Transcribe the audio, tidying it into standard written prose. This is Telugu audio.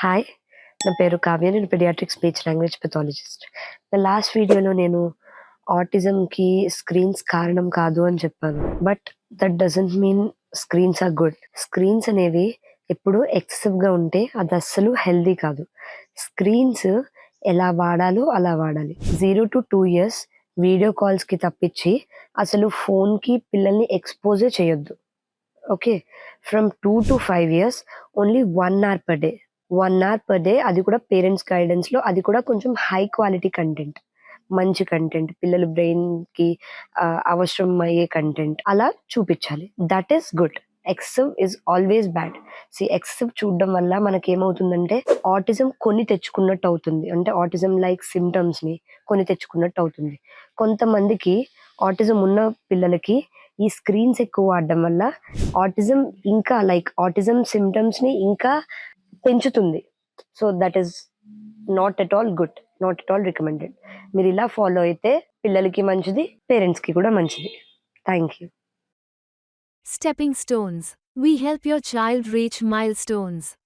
హాయ్. నా పేరు కావ్య. నేను పీడియాట్రిక్ స్పీచ్ లాంగ్వేజ్ పెథాలజిస్ట్. నా లాస్ట్ వీడియోలో నేను ఆటిజంకి స్క్రీన్స్ కారణం కాదు అని చెప్పాను. But that doesn't mean screens are good. Screens అనేవి ఎప్పుడు ఎక్సెసివ్‌గా ఉంటే అది అస్సలు హెల్తీ కాదు. స్క్రీన్స్ ఎలా వాడాలో అలా వాడాలి. 0-2 ఇయర్స్ వీడియో కాల్స్‌కి తప్పించి అసలు ఫోన్‌కి పిల్లల్ని ఎక్స్‌పోజే చేయొద్దు. Okay. From 2-5 years only 1 hour per day. 1 hour per day, అది కూడా పేరెంట్స్ గైడెన్స్‌లో, అది కూడా కొంచెం హై క్వాలిటీ కంటెంట్. మంచి కంటెంట్, పిల్లల బ్రెయిన్‌కి అవసరం అయ్యే కంటెంట్ అలా చూపిచ్చాలి. That is good. Excessive is always bad. Excessive చూడడం వల్ల మనకేమవుతుందంటే ఆటిజం కొని తెచ్చుకున్నట్టు అవుతుంది. అంటే ఆటిజం లైక్ సిమ్టమ్స్‌ని కొని తెచ్చుకున్నట్టు అవుతుంది. కొంతమందికి ఆటిజం ఉన్న పిల్లలకి ఈ స్క్రీన్స్ ఎక్కువ వాడడం వల్ల ఆటిజం ఇంకా లైక్ ఆటిజం సిమ్టమ్స్‌ని ఇంకా పెంచుతుంది. So that is not at all good. Not at all recommended. మీరు ఇలా ఫాలో అయితే పిల్లలకి మంచిది, పేరెంట్స్‌కి కూడా మంచిది. Thank you. Stepping stones. We help your child reach milestones.